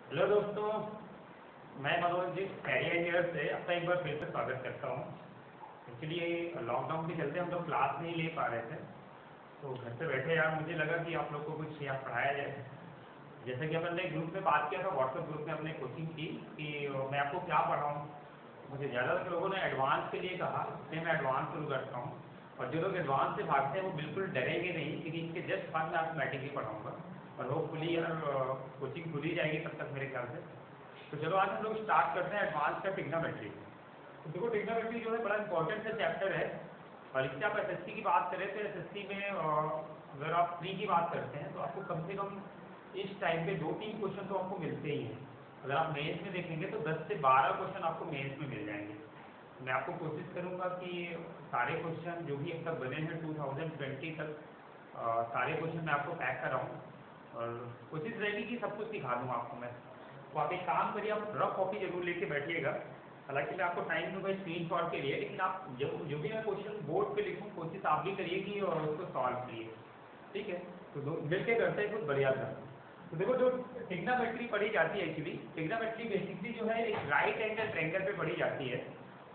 Hello दोस्तों, मैं Manoj ji career year से आपका एक बार फिर से स्वागत करता हूँ। एक्चुअली लॉकडाउन के चलते हम लोग क्लास नहीं ले पा रहे थे, तो घर पे बैठे यार मुझे लगा कि आप लोग को कुछ यहाँ पढ़ाया जाए। जैसे कि अपन ने ग्रुप में बात किया था, व्हाट्सएप ग्रुप में हमने कोचिंग की कि मैं आपको क्या पढ़ाऊँ। मुझे ज़्यादातर लोगों ने एडवांस के लिए कहा, इसलिए मैं एडवांस शुरू करता हूँ। और जो लोग एडवांस से भागते हैं वो बिल्कुल डरेंगे नहीं, क्योंकि इनके जस्ट बाद में मैथमेटिक्स ही पढ़ाऊँगा। और होपफुली यार कोचिंग खुल ही जाएगी तब तक मेरे ख्याल से। तो चलो आज हम लोग स्टार्ट करते हैं एडवांस का ट्रिग्नोमेट्री। तो देखो ट्रिग्नोमेट्री जो है बड़ा इंपॉर्टेंट सा चैप्टर है। और इससे आप एसएससी की बात करें तो एसएससी में अगर आप प्री की बात करते हैं तो आपको कम से कम इस टाइम पे 2-3 क्वेश्चन तो आपको मिलते ही हैं। अगर आप मेंस में देखेंगे तो 10 से 12 क्वेश्चन आपको मेंस में मिल जाएंगे। मैं आपको कोशिश करूंगा कि सारे क्वेश्चन जो भी अब तक बने हैं 2020 तक सारे क्वेश्चन मैं आपको पैक कराऊँ। और कोशिश रहेगी कि सब कुछ सिखा दूँ आपको मैं। तो आप एक काम करिए, आप रफ कॉपी जरूर लेके बैठिएगा। हालांकि मैं आपको टाइम दूंगा स्क्रीन शॉट के लिए, लेकिन आप जो भी मैं क्वेश्चन बोर्ड पे लिखूँ कोशिश आप भी करिए कि और उसको सॉल्व करिए। ठीक है, तो मिल के करते हैं कुछ बढ़िया था। तो देखो जो ट्रिग्नोमेट्री पढ़ी जाती है, एक्चुअली ट्रिग्नोमेट्री बेसिकली जो है एक राइट एंगल ट्रायंगल पे पढ़ी जाती है।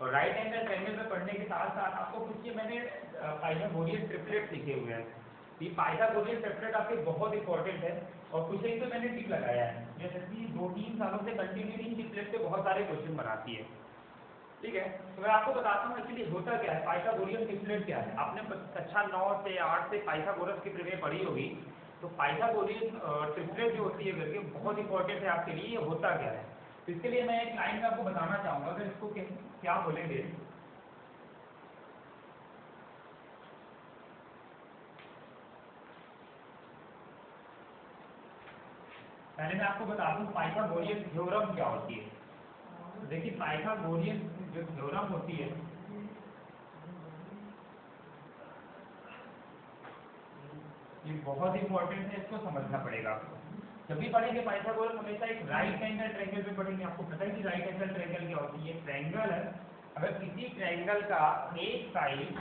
और राइट एंगल ट्रायंगल पे पढ़ने के साथ साथ आपको कुछ ये मैंने पाइथागोरियन ट्रिपलेट लिखे हुए हैं। ये पाइथागोरियन ट्रिपलेट आपके बहुत इंपॉर्टेंट है। और कुछ एक तो मैंने टिक लगाया है, जैसे कि 2-3 सालों से कंटिन्यू इन ट्रिपलेट पे बहुत सारे क्वेश्चन बनाती है। ठीक है, तो मैं आपको बताता हूँ एक्चुअली होता क्या है, पाइथागोरियन ट्रिपलेट क्या है। आपने कक्षा 9 से 8 से पाइथागोरस की प्रमेय पढ़ी होगी। तो पाइथागोरियन ट्रिपलेट जो होती है करके बहुत इंपॉर्टेंट है आपके लिए। ये होता क्या है, तो इसके लिए मैं एक लाइन में आपको बताना चाहूँगा, अगर इसको क्या बोलेंगे। पहले मैं आपको बता दूं पाइथागोरियन थ्योरम क्या होती है। देखिए पाइथागोरियन जो थ्योरम होती है ये बहुत इंपॉर्टेंट है, इसको समझना पड़ेगा आपको। जब भी पढ़ेंगे पाइथागोरस हमेशा एक राइट एंगल ट्रायंगल पे पढ़ेंगे। आपको पता है कि राइट एंगल ट्रायंगल क्या होती है। ट्रायंगल है, अगर किसी ट्रायंगल का एक साइड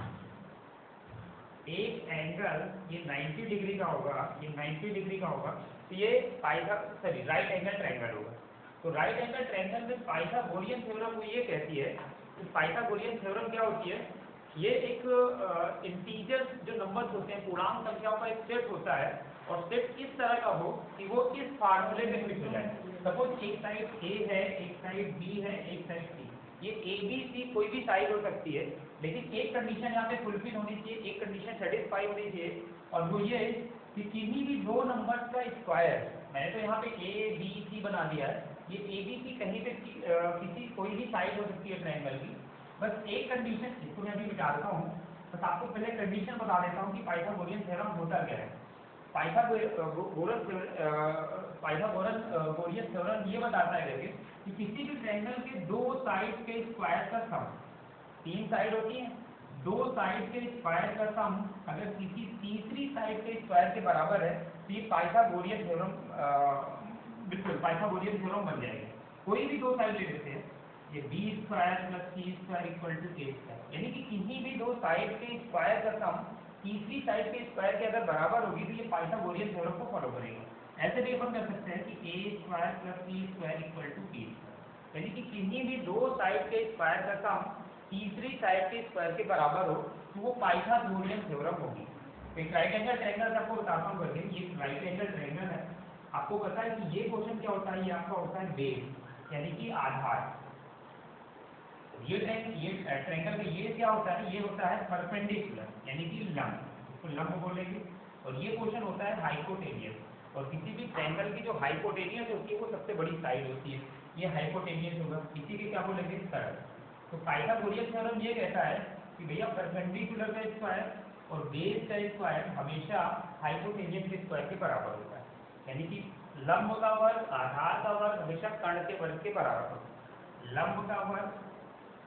एक एंगल ये 90 डिग्री का होगा, ये 90 डिग्री का होगा, तो ये राइट एंगल ट्रायंगल होगा। तो राइट एंगल ट्रायंगल में पाइथागोरियन थ्योरम को ये कहती है कि पाइथागोरियन थ्योरम क्या होती है। ये एक इंटीजर जो नंबर्स होते हैं, पूर्णांक संख्याओं का एक सेट होता है। और सेट इस तरह का हो कि वो इस फार्मूले में फिट हो जाए। सपोज एक साइड ए है, एक साइड बी है, एक साइड सी। ये ए बी सी कोई भी साइड हो सकती है, लेकिन एक कंडीशन यहाँ पे फुलफिल होनी चाहिए, एक कंडीशन सेटिस्फाई होनी चाहिए। और वो ये कि किन्हीं भी दो नंबर्स का स्क्वायर, मैंने तो यहाँ पे ए बी सी बना दिया है, ये ए बी सी कहीं पे किसी कोई भी साइड हो सकती है ट्रायंगल की। बस एक कंडीशन, इसको मैं अभी मिटा देता हूँ। बस आपको पहले कंडीशन बता देता हूँ कि पाइथागोरियन थ्योरम होता क्या है। पाइथागोरियन थ्योरम ये बताता है कि किसी भी ट्रायंगल के दो साइड के स्क्वायर का सम, तीन साइड होती है, दो साइड के स्क्वायर का सम अगर किसी तीसरी साइड के स्क्वायर के बराबर है तो ये पाइथागोरियन थ्योरम बिल्कुल पाइथागोरियन थ्योरम बन जाएगा। कोई भी दो साइड ले लेते हैं, ये B square plus C square equal to A square, यानी कि किसी भी दो साइड के स्क्वायर का सम तीसरी साइड के स्क्वायर के अगर बराबर होगी तो ये पाइथागोरियन थ्योरम को फॉलो करेगा। ऐसे भी अपन कर सकते हैं कि A square plus C square equal to B square, यानी कि किसी भी दो साइड के स्क्वायर का सम तीसरी साइड के स्क्वायर के बराबर हो तो वो पाइथागोरियन थ्योरम होगी। तो एक राइट एंगल ट्रायंगल आपको बताता हूँ करके, ये राइट एंगल ट्रायंगल है। आपको पता है कि ये क्वेश्चन क्या होता है, ये आपका होता है बेस यानी कि आधार। ये ट्रायंगल का ये क्या होता है, ये होता है परपेंडिकुलर यानी कि लंब, इसको लंब बोलेंगे। और ये क्वेश्चन होता है हाइपोटेनियस। और किसी भी ट्रायंगल की जो हाइपोटेनियस होती है वो सबसे बड़ी साइड होती है, ये हाइपोटेनियस होगा। इसी के क्या बोलेंगे, सरल। तो पाइथागोरियन थ्योरम ये कहता है कि भैया परपेंडिकुलर का स्क्वायर और बेस का स्क्वायर हमेशा हाइपोटेनियस के स्क्वायर के बराबर होता है। यानी कि लंब का वर्ग आधार का वर्ग हमेशा कर्ण के वर्ग के बराबर होता है। लंब का वर्ग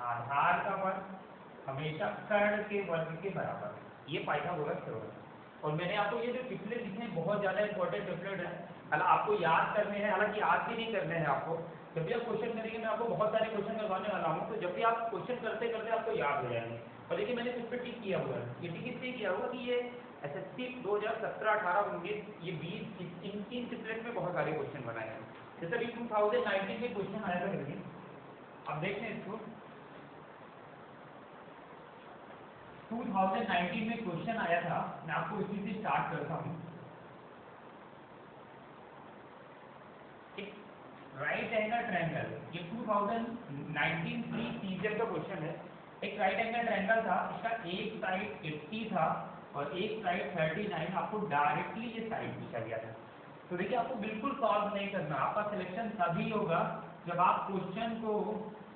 आधार का वर्ग हमेशा कर्ण के वर्ग के बराबर, ये पाइथागोरस थ्योरम है। और मैंने आपको ये जो ट्रिपलेट लिखे हैं बहुत ज़्यादा इंपॉर्टेंट ट्रिपलेट है, हालांकि आपको याद करने हैं, हालांकि याद भी नहीं करने हैं आपको। जब भी आप क्वेश्चन करेंगे मैं आपको बहुत सारे क्वेश्चन करवाने वाला हूँ, तो जब भी आप क्वेश्चन करते करते आपको याद हो जाएंगे। और देखिए मैंने इस पर टिक किया हुआ है, ये टिक इसलिए किया हुआ कि ये एसएससी 2017, 18, 19 ये 20 इन तीन ट्रिपलेट में बहुत सारे क्वेश्चन बनाए हैं। जैसे अभी 2019 में क्वेश्चन आया था करके, अब देखते हैं इसको। 2019 में क्वेश्चन आया था, मैं आपको इसी से स्टार्ट करता हूँ। राइट एंगल ट्रायंगल, ये 2019 प्री सीजन का क्वेश्चन है। एक राइट एंगल ट्रायंगल था, इसका एक साइड 80 था और एक साइड 39। आपको डायरेक्टली ये साइड पूछा गया था। तो देखिए, आपको बिल्कुल सॉल्व नहीं करना, आपका सिलेक्शन तभी होगा जब आप क्वेश्चन को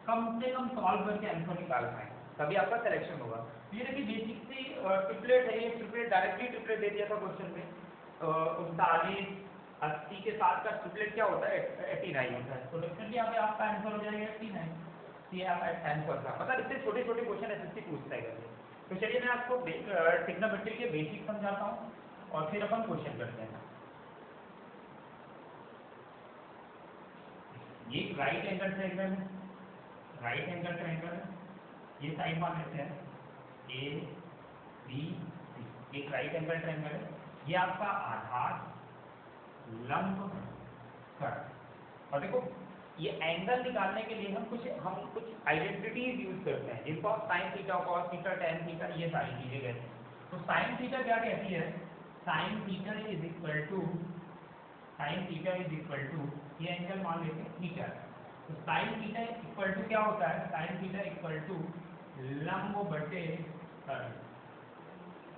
कम से कम सॉल्व करके आंसर निकाल पाए, तभी आपका सिलेक्शन होगा। ये देखिए बेसिक सी ट्रिपलेट है, ये ट्रिपलेट डायरेक्टली ट्रिपलेट दे दिया था क्वेश्चन में। 39 80 के साथ का ट्रिपलेट क्या होता है, 89 होता है। तो डेफिनेटली यहाँ पे आपका आंसर हो जाएगा 89। ये आपका आंसर था। मतलब इतने छोटे छोटे क्वेश्चन एसएससी पूछता है करके। तो चलिए मैं आपको ट्रिग्नोमेट्री के बेसिक समझाता हूँ और फिर अपन क्वेश्चन करते हैं। ये राइट एंगल ट्रायंगल है, राइट एंगल ट्रायंगल है। ये साइड मान लेते हैं ए बी सी, एक राइट एंगल ट्रायंगल है। ये आपका आधार, लंब, कर्ण। और देखो, ये एंगल निकालने के लिए हम कुछ आइडेंटिटीज यूज करते हैं, जिनको आप sine theta, cos theta, tan theta, ये सारी चीजें कहते हैं। तो साइन थीटा क्या कहती है? Sine theta is equal to, sine theta is equal to, ये एंगल मान लेते हैं थीटा। तो साइन थीटा इक्वल टू क्या होता है? साइन थीटा इक्वल टू लंब बटे कर्ण।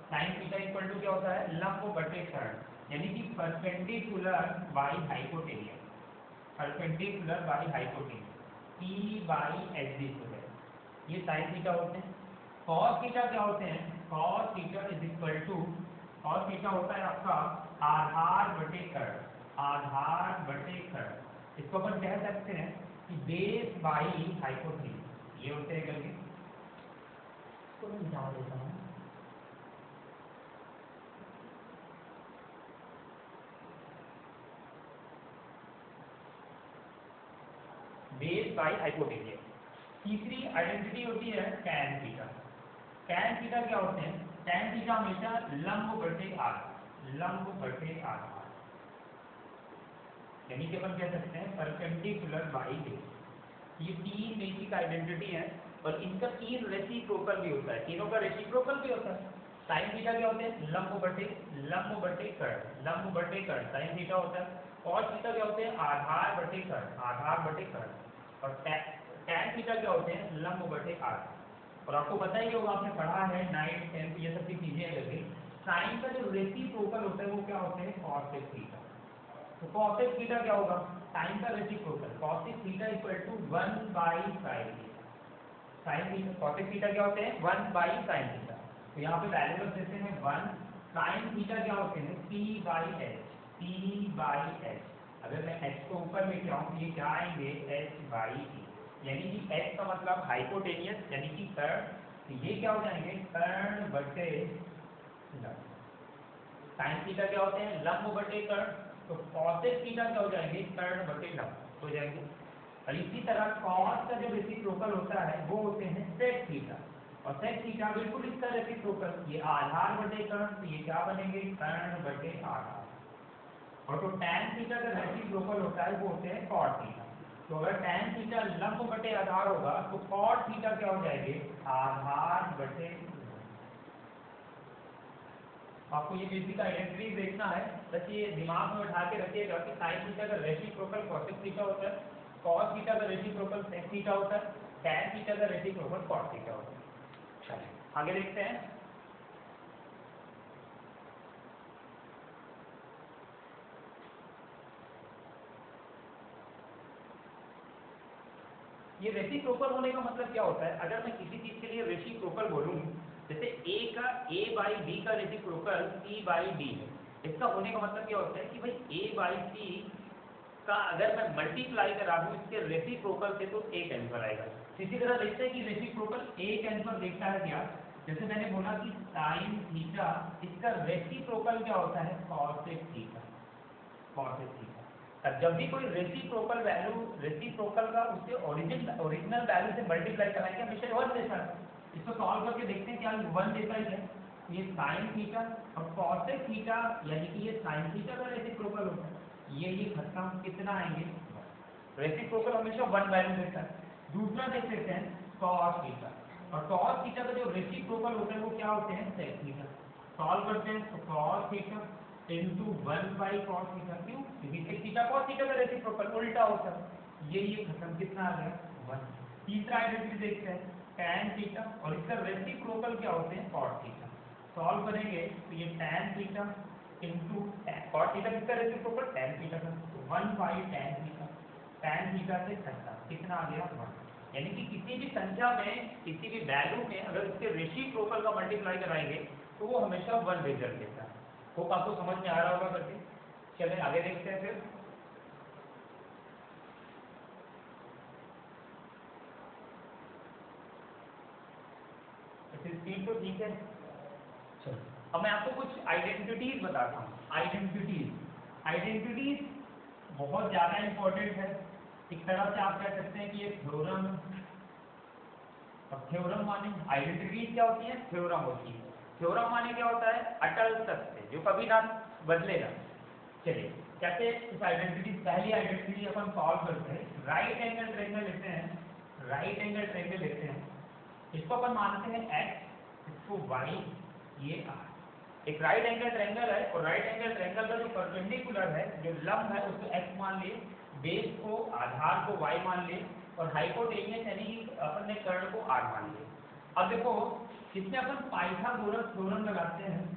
साइन थीटा इक्वल टू क्या होता है? लंब बटे कर्ण, यानी कि perpendicular by hypotenuse, perpendicular by hypotenuse, P by H D square. ये साइन थीटा होते हैं। कॉस थीटा क्या होते हैं? Cos theta is equal to, cos theta होता है आपका आधार बटे कर्ण, आधार बटे कर्ण। इसको अपन कह सकते हैं कि बेस बाई हाइपोटेन्यूज, ये होते हैं करके। इसको मैं मिटा देता हूँ। Base by hypotenuse. तीसरी आइडेंटिटी होती है टैन थीटा। टैन थीटा क्या होते हैं? टैन थीटा हमेशा लंब बटे आधार, लंब बटे आधार, यानी कि अपन कह सकते हैं परपेंडिकुलर बाई बेस। ये तीन बेसिक आइडेंटिटी है और इनका तीन रेसिप्रोकल भी होता है, तीनों का रेसिप्रोकल भी होता है। साइन थीटा क्या होते हैं? लंब बटे कर्ण, लंब बटे कर्ण साइन थीटा होता है। कॉस थीटा क्या होते हैं? आधार बटे कर्ण, आधार बटे कर्ण। और टैन थीटा क्या होते हैं? लंब बटे आधार। और आपको पता ही होगा, आपने पढ़ा है 9th 10th ये सब की चीजें लगी। साइन का जो रेसिप्रोकल होता है वो क्या होते हैं? Cosec theta. तो कॉसेक थीटा क्या होगा? साइन का reciprocal, cosec theta equal to 1 by sine theta. Sine theta, cosec theta क्या होते हैं? 1 बाई साइन थीटा। तो यहाँ पे वैल्यूज देते हैं 1। साइन थीटा क्या होते हैं? P by H, P by H. अगर मैं h को ऊपर लेके आऊँ तो ये क्या आएंगे? h बाई e, यानी कि h का मतलब हाइपोटेनियस यानी कि कर्ण। तो ये क्या हो जाएंगे? कर्ण बटे लंब। साइन थीटा क्या होते हैं? लंब बटे कर्ण। तो कॉसेक थीटा क्या हो जाएंगे? कर्ण बटे लंब हो जाएंगे। और इसी तरह कॉस का जो रेसिप्रोकल होता है वो होते हैं सेक थीटा, और सेक थीटा बिल्कुल इसका रेसिप्रोकल, ये आधार बटे कर्ण, तो ये क्या बनेंगे? कर्ण बटे आधार। और तो टैन थीटा का रेसिप्रोकल होता है वो होते हैं कॉट थीटा। तो अगर टैन थीटा लंब बटे आधार होगा तो कॉट थीटा क्या हो जाएंगे? आधार बटे। आपको ये बेसिक आइडेंटिटी देखना है, बस ये दिमाग में उठा के रखिएगा कि साइन थीटा का रेसिप्रोकल कॉसेक थीटा होता है, कॉस थीटा का रेसिप्रोकल सेक थीटा होता है, टैन थीटा का रेसिप्रोकल कॉट थीटा होता है। चलिए आगे देखते हैं। ये रेसिप्रोकल होने का मतलब क्या होता है? अगर मैं किसी चीज के लिए रेसिप्रोकल बोलूं, जैसे a का a बाई b का रेसिप्रोकल c बाई d है, इसका होने का मतलब क्या होता है कि भाई a बाई c का अगर मैं मल्टीप्लाई करा दूं इसके रेसिप्रोकल से तो a कैंसिल आएगा। इसी तरह देखते हैं कि रेसिप्रोकल a कैंसिल देखता है क्या? जैसे मैंने बोला कि साइन थीटा, इसका रेसिप्रोकल क्या होता है? Cosec theta, cosec theta. अब जब भी कोई रेसिप्रोकल वैल्यू, रेसिप्रोकल का उसके ओरिजिनल वैल्यू से मल्टीप्लाई कराएंगे हमेशा 1 देता है। इसको सॉल्व करके देखते हैं क्या 1 देता ही है। ये साइन थीटा और कॉसेक थीटा, यानी कि ये साइन थीटा का रेसिप्रोकल होता है। ये खत्म, कितना आएंगे, रेसिप्रोकल हमेशा 1 वैल्यू देता है। दूसरा देख लेते हैं cos थीटा, और cos थीटा का जो रेसिप्रोकल होते हैं वो क्या होते हैं, sec थीटा। सॉल्व करते हैं तो cos theta into 1 by cos theta, क्यों, क्योंकि sec थीटा cos थीटा का रेसिप्रोकल उल्टा होता है। ये खत्म, कितना आ गया, 1। तीसरा आइडेंटिटी देखते हैं tan थीटा, और इसका रेसिप्रोकल क्या होते हैं, cos थीटा। सॉल्व करेंगे तो ये tan theta into cos theta किसका रेसिप्रोकल, tan थीटा का, तो 1 by tan theta, tan theta से खत्म, कितना आ गया, 1। यानी कि किसी भी संख्या में, किसी भी वैल्यू में अगर इसके रेसिप्रोकल का मल्टीप्लाई कराएंगे तो वो हमेशा 1 रिजल्ट देता है। होप आपको समझ में आ रहा होगा करके। चलिए आगे देखते हैं फिर। स्पीड तो ठीक है। चलो अब मैं आपको कुछ आइडेंटिटीज बताता हूँ। आइडेंटिटीज बहुत ज्यादा इंपॉर्टेंट है। एक तरह से आप कह सकते हैं कि ये थ्योरम, और थ्योरम माने आइडेंटिटीज क्या होती है, थ्योरम होती है। थ्योरम माने क्या होता है, अटल सत्य जो कभी ना बदलेगा। चलिए कैसे इस आइडेंटिटी, पहली आइडेंटिटी अपन सॉल्व करते हैं। राइट एंगल ट्रायंगल लेते हैं, राइट एंगल ट्रायंगल लेते हैं, इसको अपन मानते हैं x, इसको y, ये r। एक राइट एंगल ट्रायंगल है, और राइट एंगल ट्रायंगल का जो परपेंडिकुलर है, जो लंब है, उसको x मान लिए, बेस को, आधार को y मान लिए, और हाइपोटेनियस यानी कि अपन ने कर्ण को r मान लिए। अब देखो इसमें अपन पाइथागोरस थ्योरम लगाते हैं।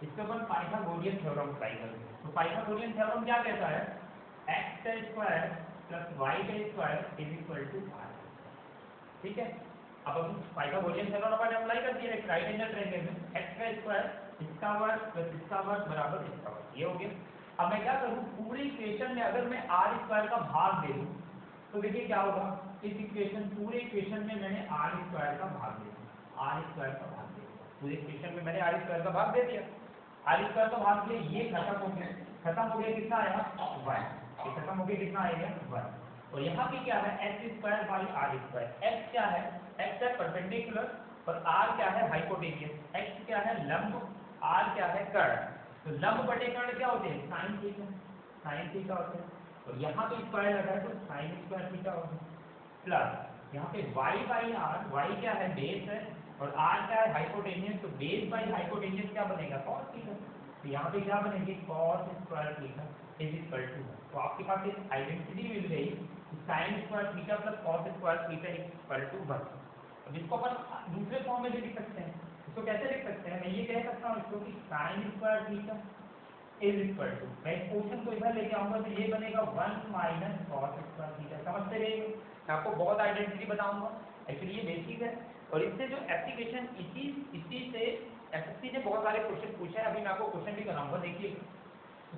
इसमें अपन पाइथागोरियन थ्योरम अप्लाई करते हैं। तो पाइथागोरियन थ्योरम क्या कहता है, x का स्क्वायर प्लस y का square is equal to r। ठीक है, अब हम पाइथागोरियन थ्योरम अपन अप्लाई कर दिए एक राइट एंगल ट्रायंगल में, x का स्क्वायर इसका वर्ग प्लस इसका वर्ग बराबर इसका वर्ग, ये हो गया। अब मैं क्या करूं, पूरी इक्वेशन में अगर मैं r स्क्वायर का भाग दे दूं तो देखिए क्या होगा, इस इक्वेशन, पूरे इक्वेशन में मैंने r स्क्वायर का भाग दे दिया, r स्क्वायर का भाग दे दिया, पूरे इक्वेशन में मैंने r स्क्वायर का भाग दे दिया, r स्क्वायर का भाग दिया, ये खत्म हो गया, कितना आया, 1। ये खत्म हो गया, कितना आएगा, 1। और यहाँ पे क्या है, X square by R square. X क्या है, एक्स है परपेंडिकुलर, और आर क्या है, हाइपोटेनियस। एक्स क्या है, लंब, आर क्या है, कर्ण। तो लंब बटे कर्ण क्या होते हैं, साइन थीटा, साइन थीटा होते हैं। और यहाँ पे स्क्वायर लगा है तो साइन स्क्वायर थीटा होगा, प्लस यहाँ पे y बाई आर, y क्या है, बेस है, और r क्या है, हाइपोटेनियस। तो बेस बाई हाइपोटेनियस क्या बनेगा, cos थीटा। तो यहाँ पे क्या बनेगी, cos square theta is equal to. तो आपके पास एक आइडेंटिटी मिल गई, sine square theta plus cos square theta equal to 1। अब इसको अपन दूसरे फॉर्म में भी लिख सकते हैं। इसको कैसे लिख सकते हैं, मैं ये कह सकता हूँ इसको कि sine square theta is equal to, मैं इस पोर्शन को इधर लेके आऊंगा तो ये बनेगा 1 माइनस कॉस स्क्वायर थीटा। समझते रहिए, मैं आपको बहुत आइडेंटिटी बताऊंगा, एक्चुअली ये बेसिक है। और इससे जो एप्लीकेशन, इसी से एसएससी ने बहुत सारे क्वेश्चन पूछे हैं, अभी मैं आपको क्वेश्चन भी कराऊंगा, देखिए।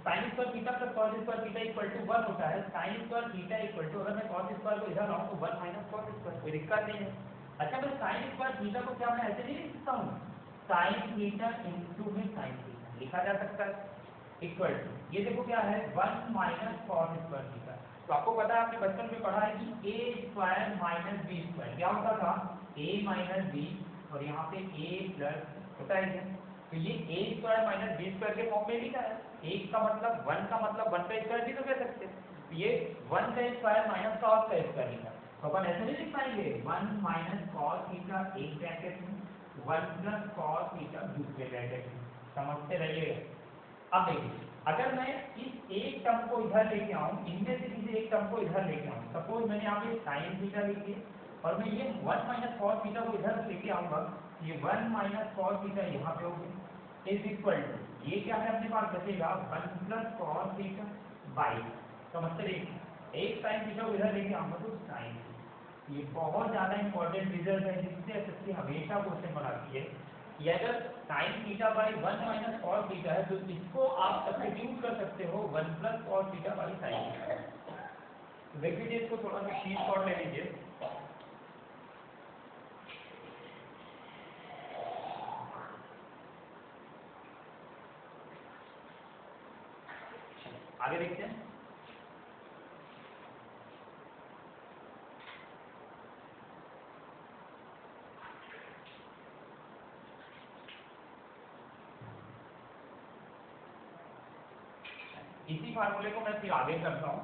Sine square theta plus cos square theta equal to 1 होता है। Sine square theta equal to, अगर मैं कॉस स्क्वायर को इधर लाऊं तो 1 माइनस कॉस स्क्वायर, कोई दिक्कत नहीं है। अच्छा, मैं साइन स्क्वायर थीटा को क्या मैं ऐसे नहीं लिख सकता हूँ, साइन थीटा इनटू में साइन थीटा लिखा जा सकता है, इक्वल टू, ये देखो क्या है, 1 माइनस कॉस स्क्वायर थीटा। तो आपको पता है, आपने बचपन में पढ़ा है कि A square minus B square क्या होता था, ए माइनस बी, और यहाँ पे ए प्लस होता है क्या। तो ये ए स्क्वायर माइनस बी स्क्वायर के फॉर्म में लिखा है। एक का मतलब 1 का मतलब 1 का स्क्वायर भी तो कह सकते हैं। तो ये 1 का स्क्वायर माइनस कॉस का स्क्वायर लिखा है, तो अपन ऐसे नहीं लिख पाएंगे, 1 माइनस कॉस थीटा एक ब्रैकेट में, 1 प्लस कॉस थीटा दूसरे ब्रैकेट में। समझते रहिएगा। अब देखिए, अगर मैं इस एक टर्म को इधर लेके आऊं, इनमें से किसी एक टर्म को इधर लेके आऊं, सपोज मैंने यहाँ पे साइन थीटा लिखी और मैं ये 1 माइनस कॉस थीटा को इधर लेके आऊंगा, ये 1 माइनस कॉस थीटा यहाँ पे होगी, इज इक्वल टू, ये क्या है अपने पास बचेगा 1 प्लस कॉस थीटा बाई, समझते रहिए, एक साइन थीटा को इधर लेके आऊंगा तो साइन। ये बहुत ज्यादा इंपॉर्टेंट रिजल्ट है, जिससे एसएससी हमेशा क्वेश्चन बनाती है कि अगर sign theta by 1 minus cos theta है तो इसको आप सब्स्टिट्यूट कर सकते हो 1 plus cos theta by sine theta. तो देख लीजिए, इसको थोड़ा सा शीट शॉट ले लीजिए। आगे देखते हैं। इसी फार्मूले को मैं फिर आगे करता हूँ,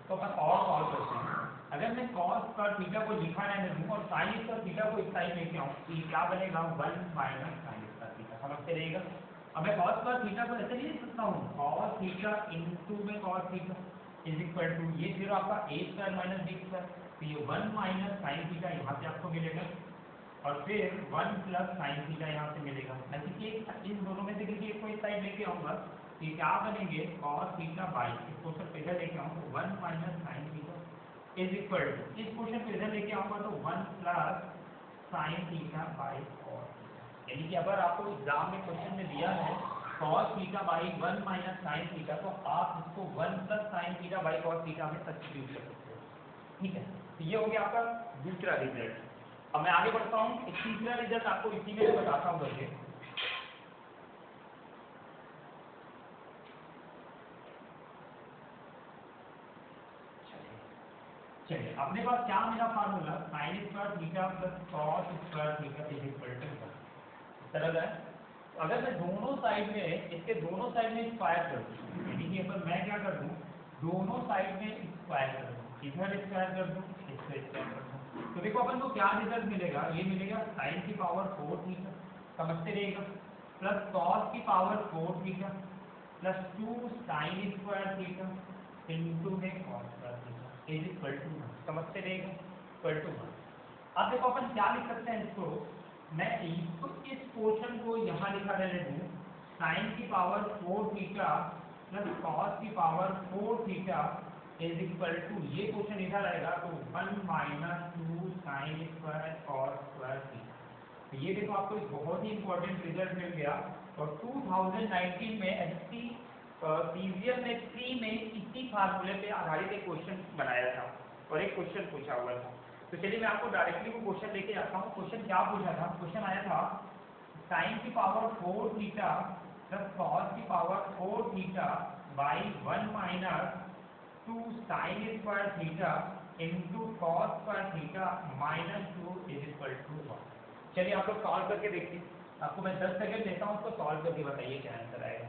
तो अपन और सॉल्व करते हैं। अगर मैं कॉस स्क्वायर थीटा को लिखा रहने दूँ और साइन स्क्वायर थीटा को इस साइड लेके आऊँ तो ये क्या बनेगा 1 माइनस साइन स्क्वायर थीटा, समझते रहेगा। अब मैं कॉस स्क्वायर थीटा को ऐसे नहीं लिख सकता हूँ, कॉस थीटा इनटू में cos theta is equal to ये फिर आपका a square minus b square, तो ये 1 माइनस साइन थीटा यहाँ से आपको मिलेगा और फिर 1 प्लस साइन थीटा यहाँ से मिलेगा। मैं किसी इन दोनों में से किसी एक को इस साइड लेके आऊँगा तो ये क्या बनेंगे cos थीटा बाई इस क्वेश्चन पे इधर लेके आऊँ तो 1 minus sine theta is equal to इस क्वेश्चन पे इधर लेके आऊँगा तो 1 plus sine theta by cos theta. यानी कि अगर आपको एग्जाम में क्वेश्चन में दिया है cos theta by 1 minus sine theta तो आप इसको 1 plus sine theta by cos theta में सब्स्टिट्यूट कर सकते हो, ठीक है। तो ये हो गया आपका दूसरा रिजल्ट। अब मैं आगे बढ़ता हूँ, एक तीसरा रिजल्ट आपको इसी में बताता हूँ करके। चलिए अपने पास क्या मिला formula sine square theta plus cos square theta is equal to 1, सरल है। अगर मैं दोनों साइड में इसके दोनों साइड में स्क्वायर कर दूं, यानी कि अगर मैं क्या कर दूं दोनों साइड में स्क्वायर कर दूं, इधर स्क्वायर कर दूं इससे स्क्वायर कर दूं, तो देखो अपन को क्या रिजल्ट मिलेगा, ये मिलेगा साइन की पावर 4 थीटा, समझते रहेगा, प्लस कॉस की power 4 theta plus 2 sine square theta into में cos square theta is equal to 1, समझते रहेगा, इक्वल टू 1। अब देखो अपन क्या लिख सकते हैं इसको, मैं इसको इस पोर्शन को यहाँ लिखा रहने दूँ साइन की पावर 4 थीटा प्लस कॉस की power 4 theta is equal to ये क्वेश्चन इधर आएगा तो 1 minus 2 sine square cos square theta. तो ये देखो आपको एक बहुत ही इंपॉर्टेंट रिजल्ट मिल गया और 2019 में एसएससी सीजीएल ने 3 में इसी फार्मूले पे आधारित एक क्वेश्चन बनाया था और एक क्वेश्चन पूछा हुआ था। तो चलिए मैं आपको डायरेक्टली वो क्वेश्चन लेके आता हूँ। क्वेश्चन क्या पूछा था, क्वेश्चन आया था साइन की पावर 4 थीटा प्लस कॉस की power 4 theta by 1 minus 2 sine square theta into cos square theta minus 2 is equal to 1। चलिए आप लोग सॉल्व करके देखिए, आपको मैं 10 सेकंड देता हूँ, उसको सॉल्व करके बताइए क्या आंसर आएगा।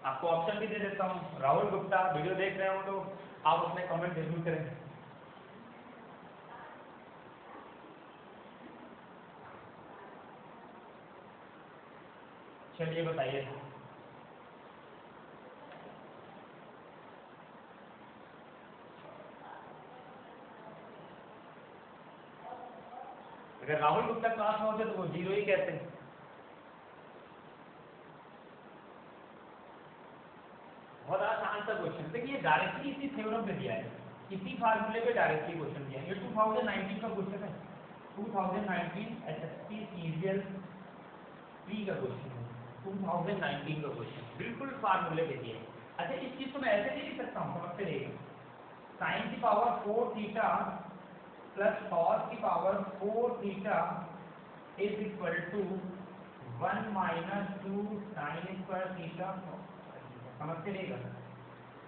आपको ऑप्शन भी दे देता हूँ, राहुल गुप्ता वीडियो देख रहे हो तो आप अपने कमेंट जरूर करें। चलिए बताइए। अगर राहुल गुप्ता क्लास में होते तो वो 0 ही कहते हैं। बहुत आसान सा क्वेश्चन, देखिए डायरेक्टली इसी थ्योरम पे दिया है, इसी फार्मूले पे डायरेक्टली क्वेश्चन दिया है। ये 2019 का क्वेश्चन है, 2019 एसएससी सीजीएल 3 का क्वेश्चन है, 2019 का क्वेश्चन बिल्कुल फार्मूले पे दिया है। अच्छा इस चीज को मैं ऐसे नहीं लिख सकता हूँ, समझते रहिएगा, साइन की पावर 4 थीटा प्लस कॉस की power 4 theta is equal to 1 minus 2 sine square theta, समझते रहेगा।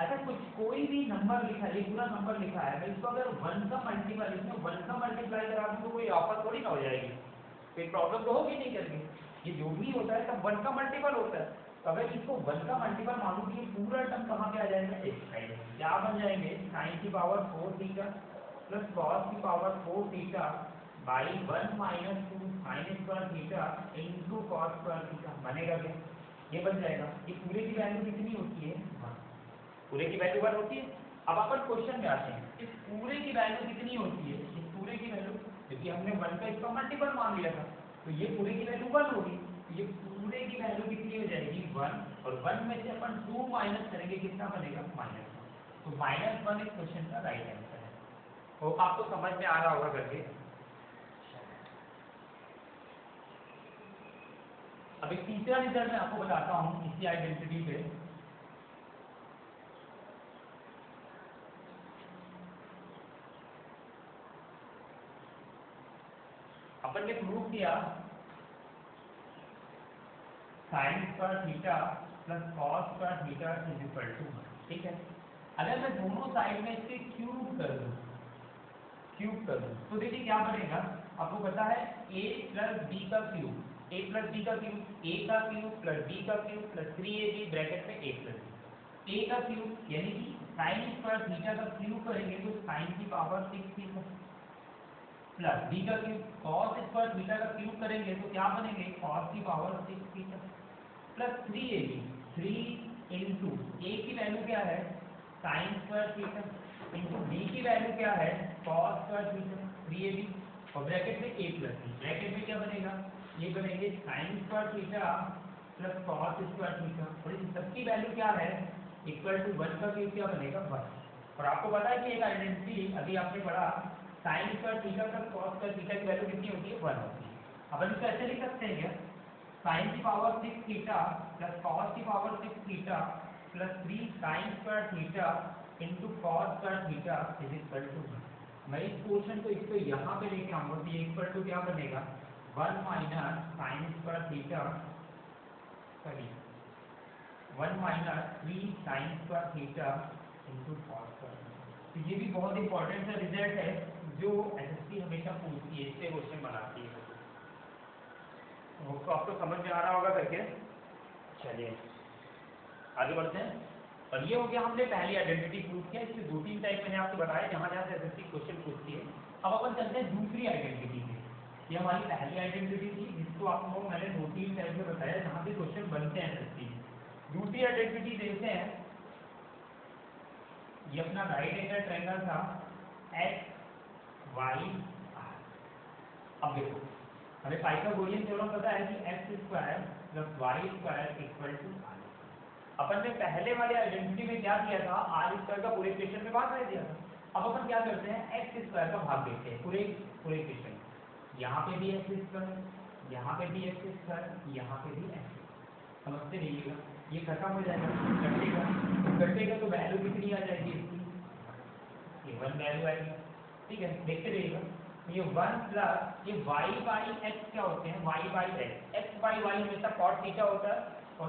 अच्छा कुछ कोई भी नंबर लिखा है, ये पूरा नंबर लिखा है, मैं इसको अगर 1 का मल्टीपल इसमें 1 का मल्टीप्लाई करा दूं तो कोई ऑफर थोड़ी ना हो जाएगी, कोई प्रॉब्लम तो होगी नहीं करके। ये जो भी होता है सब 1 का मल्टीपल होता है, तो अगर इसको 1 का मल्टीपल मानूं तो ये पूरा टर्म कहाँ पे आ जाएगा, एक साइड क्या बन जाएंगे साइन की पावर 4 थीटा प्लस कॉस की power 4 theta by 1 minus 2 sine square theta into cos square theta, बनेगा क्या, ये बन जाएगा। ये पूरे की वैल्यू कितनी होती है, 1, पूरे की वैल्यू 1 होती है। अब अपन क्वेश्चन में आते हैं, इस पूरे की वैल्यू कितनी होती है, इस पूरे की वैल्यू क्योंकि हमने 1 का इसका मल्टीपल मान लिया था तो ये पूरे की वैल्यू 1 होगी, तो ये पूरे की वैल्यू कितनी हो जाएगी 1 और 1 में से अपन 2 माइनस करेंगे कितना बनेगा -1, तो -1 इस क्वेश्चन का राइट आंसर है। तो आपको समझ में आ रहा होगा करके। अब एक तीसरा रिजल्ट मैं आपको बताता हूँ इसी आइडेंटिटी पे। अपन ने प्रूव किया sine square theta plus cos square theta is equal to 1, ठीक है। अगर मैं दोनों साइड में इसके क्यूब कर दूं तो देखिए क्या बनेगा आपको पता है a प्लस बी का क्यूब, a प्लस बी का क्यूब, a का क्यूब प्लस b का क्यूब प्लस 3ab ब्रैकेट में a प्लस b, a का क्यूब यानी कि साइन स्क्वायर थीटा का क्यूब करेंगे तो साइन की पावर 6 थीटा प्लस b का क्यूब cos स्क्वायर थीटा का क्यूब करेंगे तो क्या बनेंगे cos की power 6 theta plus 3ab, 3 into a की वैल्यू क्या है sine square theta into b की वैल्यू क्या है cos स्क्वायर थीटा 3ab और ब्रैकेट में a प्लस b, ब्रैकेट में क्या बनेगा ये बनेंगे sign square theta plus cos square theta और इन सबकी वैल्यू क्या है इक्वल टू 1 का क्यूब क्या बनेगा 1। और आपको पता है कि एक आइडेंटिटी अभी आपने पढ़ा sign square theta plus cos square theta की वैल्यू कितनी होती है 1 होती है। अब हम इसको ऐसे लिख सकते हैं क्या साइन की पावर 6 थीटा प्लस cos की power 6 theta plus 3 sine square theta into cos square theta is equal to 1। मैं इस पोर्शन को इसको यहाँ पे लेके आऊँगा तो ये इक्वल टू क्या बनेगा 1 minus sign square theta sorry 1 minus 3 sine square theta into cos square. तो ये भी बहुत इंपॉर्टेंट सा रिजल्ट है जो एसएससी हमेशा पूछती है, इससे क्वेश्चन बनाती है। तो आपको समझ में आ रहा होगा करके। चलिए आगे बढ़ते हैं। और ये हो गया हमने पहली आइडेंटिटी प्रूव किया, इसमें 2-3 टाइप मैंने आपको बताया जहाँ जहाँ से एसएससी क्वेश्चन पूछती है। अब अपन चलते हैं दूसरी आइडेंटिटी पे। ये हमारी पहली आइडेंटिटी थी जिसको आपको मैंने 2-3 टाइप में बताया जहाँ से क्वेश्चन बनते हैं एसएससी। दूसरी आइडेंटिटी देखते हैं, ये अपना राइट एंगल ट्रायंगल था एक्स वाई आर। अब देखो हमें पाइथागोरियन थ्योरम पता है कि X square plus Y square equal to R. अपन ने पहले वाले आइडेंटिटी में क्या किया था आर स्क्वायर का पूरे इक्वेशन में भाग कर दिया था। अब अपन क्या करते हैं एक्स स्क्वायर का भाग देते हैं पूरे इक्वेशन। यहाँ पे भी एक्स स्क्वायर, यहाँ पे भी एक्स स्क्वायर, यहाँ पे भी एक्स। समझते रहिएगा ये खत्म हो जाएगा, कटेगा तो वैल्यू कितनी आ जाएगी इसकी ये 1 वैल्यू आएगी। ठीक है देखते रहिएगा ये 1 प्लस ये y बाई एक्स क्या होते हैं y by X, X by Y हमेशा cos थीटा होता है और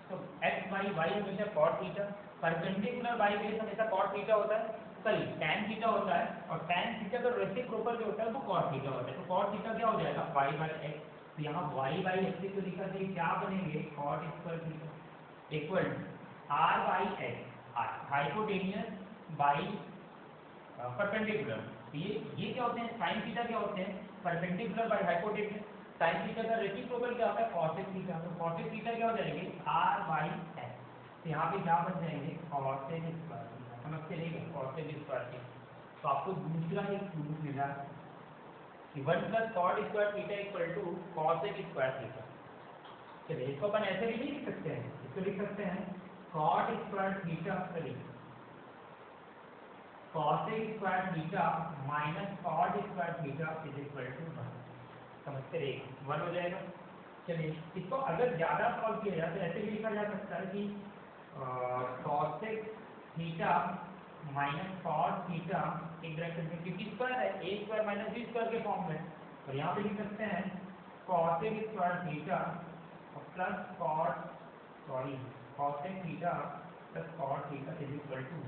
तो x बाई वाई हमेशा cos theta, perpendicular by base हमेशा cos थीटा होता है, सॉरी tan थीटा होता है और tan थीटा का रेसिप्रोकल जो होता है वो cos थीटा होता है। तो cos थीटा क्या हो जाएगा y बाई एक्स, तो यहाँ y बाई एक्स को लिखा जाए क्या बनेंगे cos square theta equal r by x, hypotenuse by perpendicular. ये क्या होते हैं साइन थीटा क्या होते हैं perpendicular by hypotenuse, sine theta का रेसिप्रोकल क्या होता है cos थीटा, तो cos थीटा क्या हो जाएंगे r बाई एक्स। तो यहाँ पे क्या बन जाएंगे cos स्क्वायर थीटा। समझते रहिएगा cos स्क्वायर थीटा। तो आपको दूसरा एक प्रूफ मिला कि 1 plus cot square theta equal to cos square theta. चलिए इसको अपन ऐसे भी नहीं लिख सकते हैं, इसको लिख सकते हैं cot square theta sorry cos square theta minus cot square theta is equal to 1। समझते रहिए 1 हो जाएगा। चलिए इसको अगर ज़्यादा सॉल्व किया जाए तो ऐसे भी लिखा जा सकता है कि cos theta minus cot theta एक ब्रैकेट में क्योंकि स्क्वायर है a square minus b square के फॉर्म में, और यहाँ पे लिख सकते हैं cos square theta plus cos theta plus cot theta is equal to 1।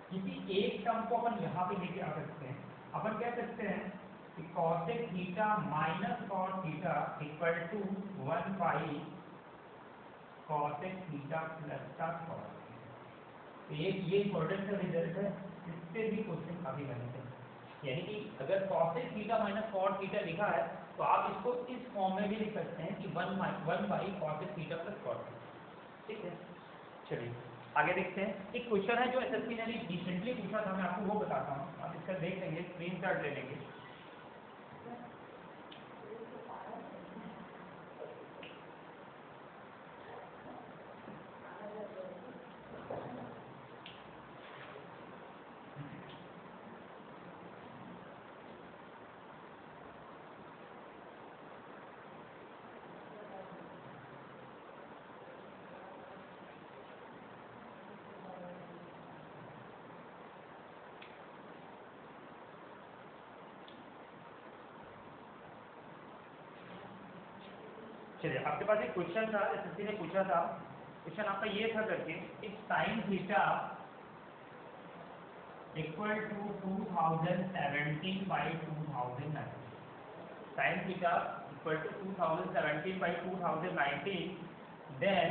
किसी एक टर्म को अपन यहाँ पे लेके आ सकते हैं, अपन कह सकते हैं कि cos theta minus cot theta equal to 1 by cos theta plus का cos थीटा। तो ये इंपॉर्टेंट सा रिजल्ट है, इससे भी क्वेश्चन काफी बनते हैं। यानी कि अगर cos theta minus cot theta लिखा है तो आप इसको इस फॉर्म में भी लिख सकते हैं कि 1 by cos theta plus cot theta. ठीक है चलिए आगे देखते हैं। एक क्वेश्चन है जो एसएससी ने रिसेंटली पूछा था, मैं आपको वो बताता हूँ, आप इसका देख लेंगे स्क्रीनशॉट ले लेंगे। चलिए आपके पास एक क्वेश्चन था, एसएससी ने पूछा था, क्वेश्चन आपका ये था करके if sine theta equal to 2017 by 2019 sin theta equal to 2017 by 2019, then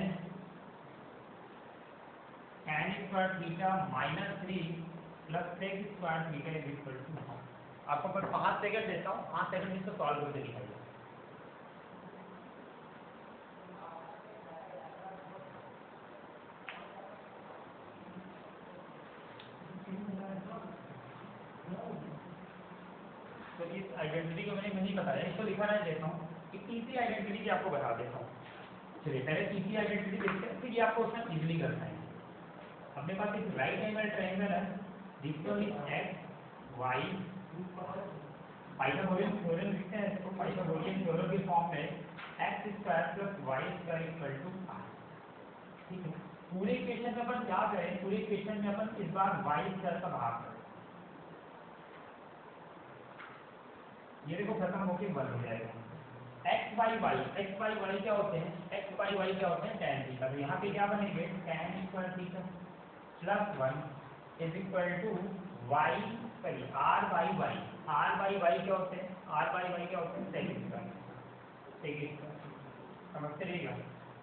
tan square theta minus 3 plus sec square theta is equal to 1. आपको बस 5 सेकंड देता हूँ, 5 सेकंड इसको सॉल्व करके दिखाइए। तो इस आइडेंटिटी को मैंने नहीं बताया, इसको लिखा नहीं देता हूँ कि तीसरी आइडेंटिटी की आपको बता देता हूँ। चलिए पहले तीसरी आइडेंटिटी देखते हैं, फिर ये आपको क्वेश्चन इजीली कर पाएंगे। अपने पास एक राइट एंगल ट्रायंगल है, जिसको हम एक्स वाई पाइथागोरियन थ्योरम लिखते हैं, इसको पाइथागोरियन थ्योरम के फॉर्म में X square plus Y square equal to R. ठीक है, पूरे इक्वेशन में अपन क्या करें, पूरे इक्वेशन में अपन इस बार वाई स्क्वायर का भाग करें, ये देखो खत्म होके 1 हो जाएगा। x बाई वाई क्या होते हैं, x बाई वाई क्या होते हैं, tan थीटा। तो यहाँ पे क्या बनेंगे, tan square theta plus 1 is equal to y sorry r by Y क्या होते हैं, r बाई वाई क्या होते हैं, sec स्क्वायर। समझते रहिएगा।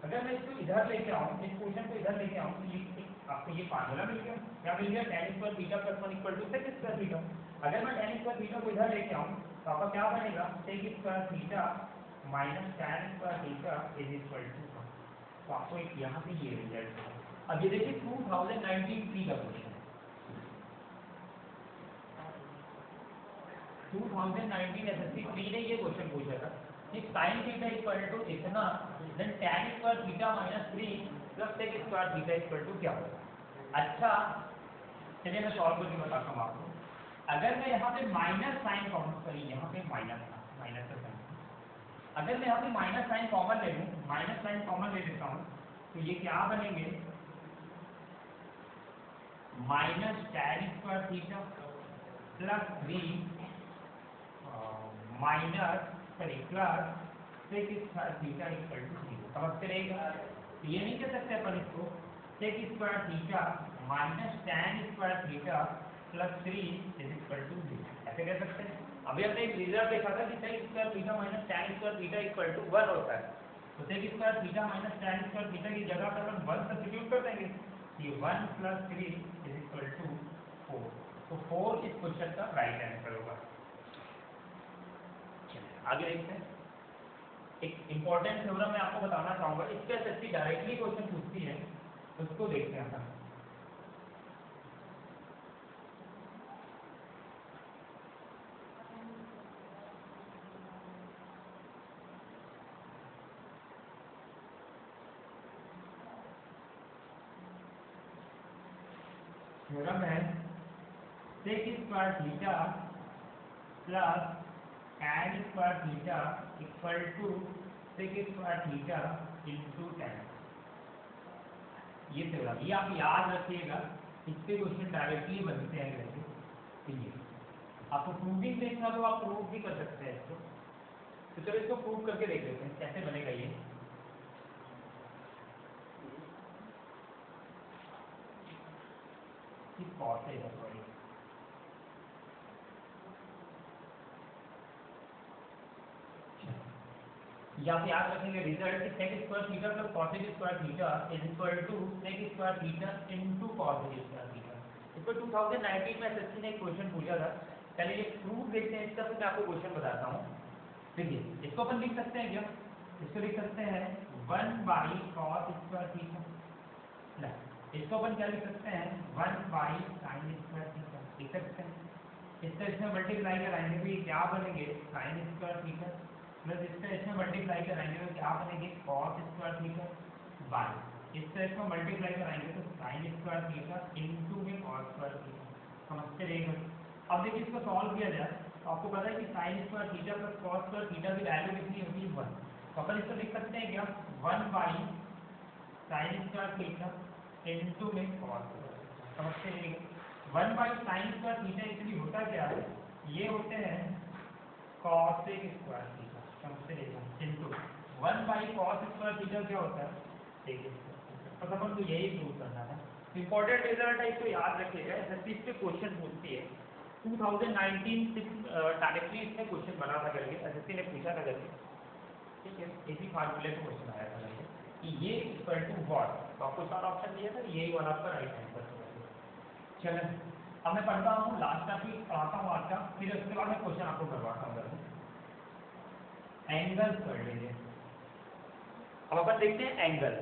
अगर मैं इसको इधर लेके आऊँ, इस क्वेश्चन को इधर लेके आऊँ, तो आपको ये फार्मूला मिल गया, क्या मिल गया, tan square theta plus 1 equal to sec square theta. अगर मैं tan स्क्वायर थीटा को इधर लेके आऊँ तो आपका क्या बनेगा, sec square theta minus tan square theta is equal to 1। तो आपको एक यहाँ पे ये रिजल्ट है। अब ये देखिए 2019 प्री का क्वेश्चन है, 2019 एसएससी प्री ने ये क्वेश्चन पूछा था कि sin थीटा इक्वल टू इतना, then tan square theta minus 3 plus sec square theta equal to क्या होगा। अच्छा चलिए मैं सॉल्व करके बताता हूँ आपको। अगर मैं यहाँ पे माइनस साइन कॉमन करी, यहाँ पे माइनस का साइन, अगर मैं यहाँ पे माइनस साइन कॉमन ले लूँ, माइनस साइन कॉमन ले लेता हूँ, तो ये क्या बनेंगे, minus tan square theta plus 3 minus sorry plus sec square theta equal to 0। समझते रहेगा। तो ये नहीं कह सकते अपन इसको sec square theta minus tan square theta plus 3 is equal to 0, ऐसे कह सकते हैं। अभी हमने एक रिजल्ट देखा था कि sec square theta minus tan square theta equal to 1 होता है। तो sec square theta minus tan square theta की जगह पर अपन 1 सब्स्टिट्यूट कर देंगे, ये 1 प्लस 3 इज इक्वल टू 4। तो 4 इस क्वेश्चन का राइट आंसर होगा। आगे देखते हैं, एक इंपॉर्टेंट थ्योरम मैं आपको बताना चाहूंगा, इसके एसएससी डायरेक्टली क्वेश्चन पूछती है, उसको देखते हैं अपन। थ्योरम है sec square theta plus tan square theta equal to sec square theta into tan। ये थ्योरम, ये आप याद रखिएगा, इससे क्वेश्चन डायरेक्टली बनते हैं वैसे। तो ये आपको प्रूविंग देखना तो आप प्रूव भी कर सकते हैं इसको। तो चलो इसको प्रूव करके देख लेते हैं कैसे बनेगा ये। कॉस है सॉरी, यहाँ पे याद रखेंगे रिजल्ट कि sec square theta plus cos square theta is equal to sec square theta into cos square theta. इसको 2019 में एसएससी ने एक क्वेश्चन पूछा था। पहले ये प्रूफ देखते हैं इसका, फिर मैं आपको क्वेश्चन बताता हूँ। देखिए इसको अपन लिख सकते हैं क्या, इसको लिख सकते हैं 1 बाई cos स्क्वायर थीटा, इसको अपन क्या लिख सकते हैं 1 बाई sin स्क्वायर थीटा लिख सकते हैं। इसका इसमें मल्टीप्लाई कराएंगे तो ये क्या बनेंगे, sin स्क्वायर थीटा प्लस इसका इसमें मल्टीप्लाई कराएंगे तो क्या बनेंगे, cos स्क्वायर थीटा बाई इसका इसमें मल्टीप्लाई कराएंगे तो sin स्क्वायर थीटा इनटू में cos स्क्वायर थीटा। समझते रहेगा। अब देखिए इसको सॉल्व किया जाए तो आपको पता है कि sin square theta plus cos square theta की वैल्यू कितनी होती है 1। तो अपन इसको लिख सकते हैं क्या 1 by sin square theta into में cos स्क्वायर। समझते रहेगा। 1 by sin square theta actually होता क्या है, ये होते हैं cos स्क्वायर थीटा। समझते रहेगा। Into 1 by cos square theta क्या होता है, sec स्क्वायर। तो अपन को यही प्रूव करना है। इंपॉर्टेंट रिजल्ट है, इसको याद रखिएगा, एसएससी से क्वेश्चन पूछती है। 2019 डायरेक्टली इसमें क्वेश्चन बना था करके, एसएससी ने पूछा था करके, ठीक है, इसी फार्मूले से क्वेश्चन आया था करके कि ये इक्वल टू व्हाट, तो आपको चार ऑप्शन दिया था, यही वाला आपका राइट आंसर है। चलें, अब मैं पढ़ता हूँ लास्ट का, फिर पढ़ाता हूँ आज का, फिर उसके बाद मैं क्वेश्चन आपको करवाता हूँ करके। एंगल कर लीजिए। अब अपन देखते हैं एंगल।